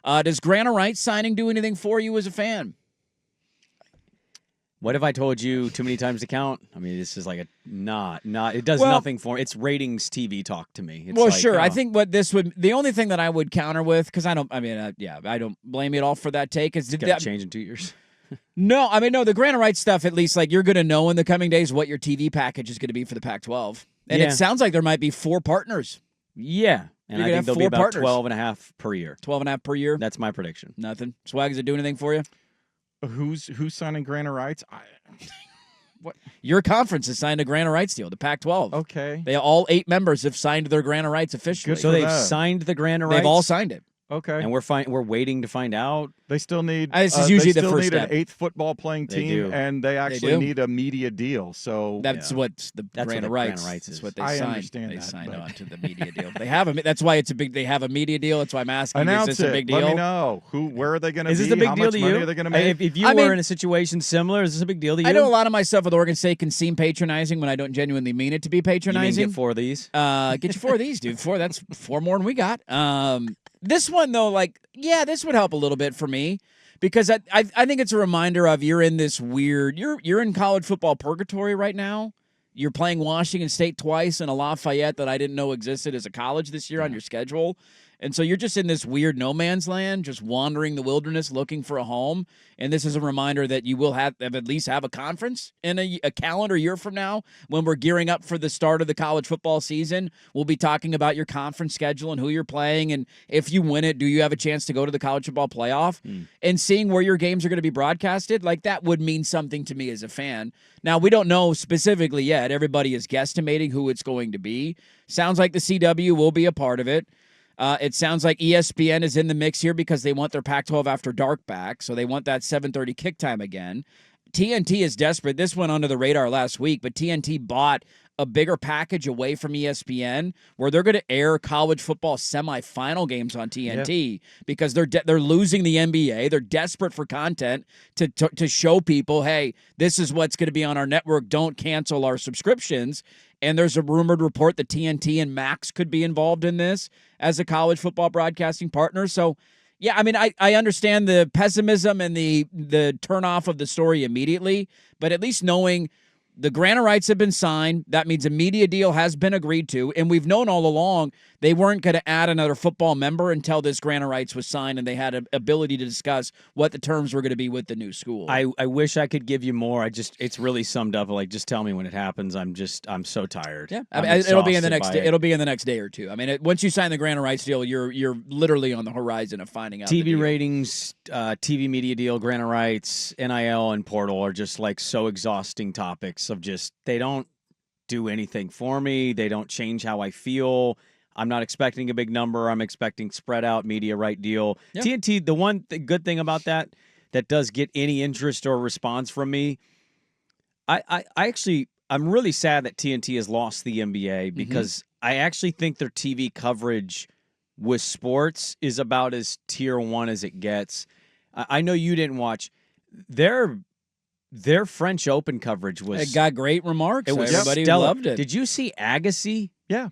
Does Grana Wright signing do anything for you as a fan? What have I told you too many times to count? I mean, this is like a not. It does nothing for it's ratings TV talk to me. It's well, like, sure. I think what this would the only thing that I would counter with because I don't blame you at all for that take is it's gonna change in 2 years. No, the Grana Wright stuff. At least like you're going to know in the coming days what your TV package is going to be for the Pac-12, and it sounds like there might be 4 partners. Yeah, and I think there'll be about 12.5 per year. 12.5 per year. That's my prediction. Nothing. Swag, does it do anything for you? Who's signing Grana Wrights? What? Your conference has signed a Grana Wrights deal, the Pac-12. Okay. They all 8 members have signed their Grana Wrights officially. So they've signed the Grana Wrights? They've all signed it. Okay. And we're waiting to find out. They still need. This is usually the first step. An 8th football playing team, and they actually need a media deal. So that's what the Grana Wrights. That's what they signed. I understand they that. signed on to the media deal. They have That's why it's a big. They have a media deal. That's why I'm asking. Announce is this a big deal? Let me know. Where are they going to be? Is this a big deal to you? Are they going to make? If you were in a situation similar, is this a big deal to you? I know a lot of my stuff with Oregon State can seem patronizing when I don't genuinely mean it to be patronizing. You mean get 4 of these? Get you 4 of these, dude. That's 4 more than we got. This one, though, this would help a little bit for me because I think it's a reminder of you're in this weird, you're in college football purgatory right now. You're playing Washington State twice and a Lafayette that I didn't know existed as a college this year on your schedule. And so you're just in this weird no man's land, just wandering the wilderness looking for a home. And this is a reminder that you will have at least have a conference in a calendar year from now when we're gearing up for the start of the college football season. We'll be talking about your conference schedule and who you're playing. And if you win it, do you have a chance to go to the college football playoff? And seeing where your games are going to be broadcasted, that would mean something to me as a fan. Now, we don't know specifically yet. Everybody is guesstimating who it's going to be. Sounds like the CW will be a part of it. It sounds like ESPN is in the mix here because they want their Pac-12 After Dark back, so they want that 7:30 kick time again. TNT is desperate. This went under the radar last week, but TNT bought a bigger package away from ESPN where they're going to air college football semifinal games on TNT because they're losing the NBA. They're desperate for content to show people, hey, this is what's going to be on our network. Don't cancel our subscriptions. And there's a rumored report that TNT and Max could be involved in this as a college football broadcasting partner. So, yeah, I understand the pessimism and the turnoff of the story immediately, but at least knowing the Grana Wrights have been signed, that means a media deal has been agreed to, and we've known all along they weren't going to add another football member until this Grana Wrights was signed and they had an ability to discuss what the terms were going to be with the new school. I wish I could give you more. It's really summed up. Just tell me when it happens. I'm so tired. Yeah, it'll be in the next day. It'll be in the next day or two. Once you sign the Grana Wrights deal, you're literally on the horizon of finding out. TV ratings, TV media deal, Grana Wrights, NIL, and portal are just so exhausting topics of just they don't do anything for me. They don't change how I feel. I'm not expecting a big number. I'm expecting spread out media right deal. Yep. TNT, the one good thing about that does get any interest or response from me, I'm really sad that TNT has lost the NBA because I actually think their TV coverage with sports is about as tier 1 as it gets. I know you didn't watch their French Open coverage was. It got great remarks. It was Everybody stellar. loved it. Did you see Agassi? Yeah.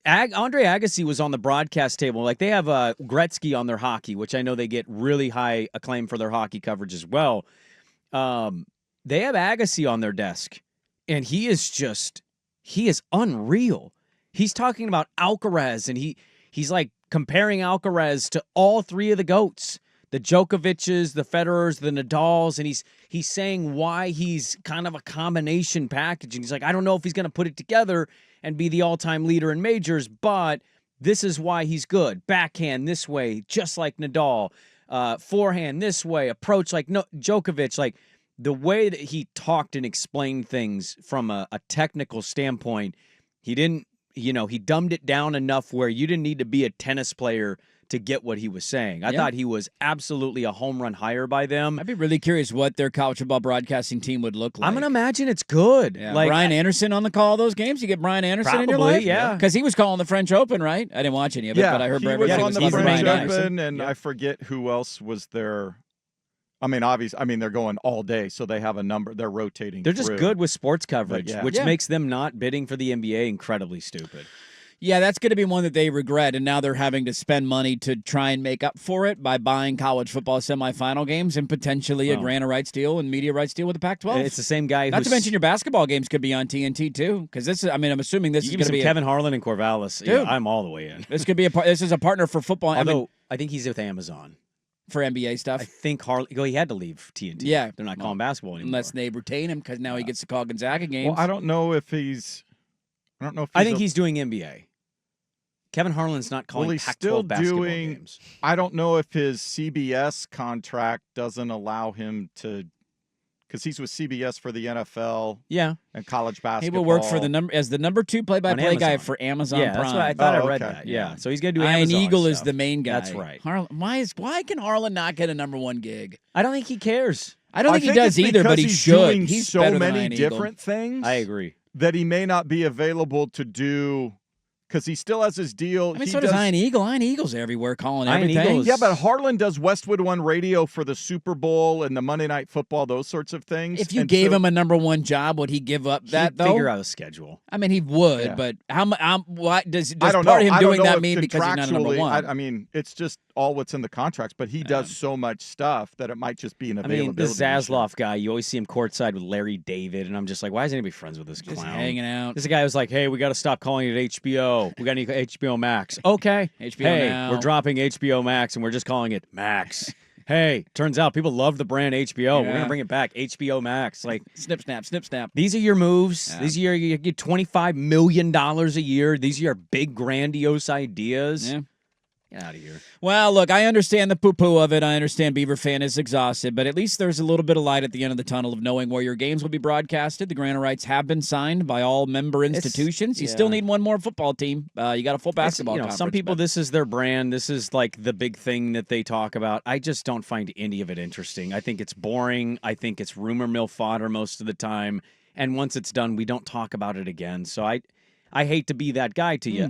Andre Agassi was on the broadcast table. They have Gretzky on their hockey, which I know they get really high acclaim for their hockey coverage as well. They have Agassi on their desk, and he is unreal. He's talking about Alcaraz, and he's comparing Alcaraz to all 3 of the GOATs. The Djokovic's, the Federers, the Nadals, and he's saying why he's kind of a combination package. And he's I don't know if he's going to put it together and be the all-time leader in majors, but this is why he's good. Backhand this way, just like Nadal. Forehand this way, approach Djokovic. The way that he talked and explained things from a technical standpoint, he didn't, he dumbed it down enough where you didn't need to be a tennis player to get what he was saying. I thought he was absolutely a home run hire by them. I'd be really curious what their college football broadcasting team would look like. I'm going to imagine it's good. Yeah. Brian Anderson on the call of those games? You get Brian Anderson in your life? Yeah. Because he was calling the French Open, right? I didn't watch any of it, but I heard he was on the French Open, and I forget who else was there. Obviously, they're going all day, so they have a number. They're rotating. They're just good with sports coverage, which makes them not bidding for the NBA incredibly stupid. Yeah, that's going to be one that they regret, and now they're having to spend money to try and make up for it by buying college football semifinal games and potentially a grant of rights deal and media rights deal with the Pac-12. It's the same guy. Not to mention your basketball games could be on TNT too, because this is. I mean, I'm assuming this is going to be Kevin Harlan and Corvallis. Dude. Yeah, I'm all the way in. This could be this is a partner for football. Although I think he's with Amazon for NBA stuff. I think Harlan. He had to leave TNT. Yeah, they're not calling basketball anymore unless they retain him because now he gets to call Gonzaga games. Well, I don't know if he's. I think he's doing NBA. Kevin Harlan's not calling he's Pac-12 still basketball doing, games. I don't know if his CBS contract doesn't allow him to, because he's with CBS for the NFL and college basketball. He will work for as the number 2 play-by-play guy for Amazon Prime. That's what I thought. I read that. Yeah, so he's going to do Ian Amazon Eagle stuff. is the main guy. That's right. Why can Harlan not get a number 1 gig? I don't think he cares. I don't think he does it's either, but he he's should. Doing He's so better many than Ian Eagle. different things. I agree that he may not be available to do. Because he still has his deal. I mean, so does Ian Eagle. Ian Eagle's everywhere calling Ian everything. Eagle's- Yeah, but Harlan does Westwood One Radio for the Super Bowl and the Monday Night Football, those sorts of things. If you gave him a number 1 job, would he give up that, though? Figure out a schedule. I mean, he would, Yeah. but what does I don't part know. of him I don't doing know that if mean because he's not number 1? I mean, it's just all what's in the contracts, but he does so much stuff that it might just be an availability. I mean, the Zasloff guy, you always see him courtside with Larry David, and I'm just like, why is anybody friends with this clown? Just hanging out. This is a guy who's like, hey, we got to stop calling it HBO. We got to HBO Max. Okay. HBO hey, now. we're dropping HBO Max, and we're just calling it Max. Hey, turns out people love the brand HBO. We're going to bring it back. HBO Max. Like, snip, snap, snip, snap. These are your moves. These are you get $25 million a year. These are your big, grandiose ideas. Yeah. Get out of here. Well, look, I understand the poo-poo of it. I understand Beaver fan is exhausted, but at least there's a little bit of light at the end of the tunnel of knowing where your games will be broadcasted. The grant of rights have been signed by all member institutions. You still need one more football team. You got a full basketball conference. Some people, this is their brand. This is like the big thing that they talk about. I just don't find any of it interesting. I think it's boring. I think it's rumor mill fodder most of the time. And once it's done, we don't talk about it again. So I hate to be that guy to you.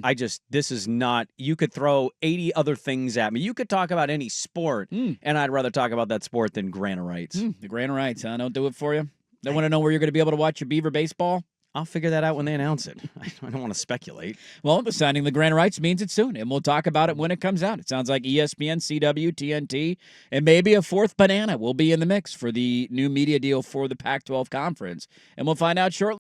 This is not, you could throw 80 other things at me. You could talk about any sport, and I'd rather talk about that sport than grant of rights. The grant of rights, huh? Don't do it for you? They want to know where you're going to be able to watch your Beaver baseball? I'll figure that out when they announce it. I don't want to speculate. Well, the signing the grant of rights means it soon, and we'll talk about it when it comes out. It sounds like ESPN, CW, TNT, and maybe a 4th banana will be in the mix for the new media deal for the Pac-12 conference, and we'll find out shortly.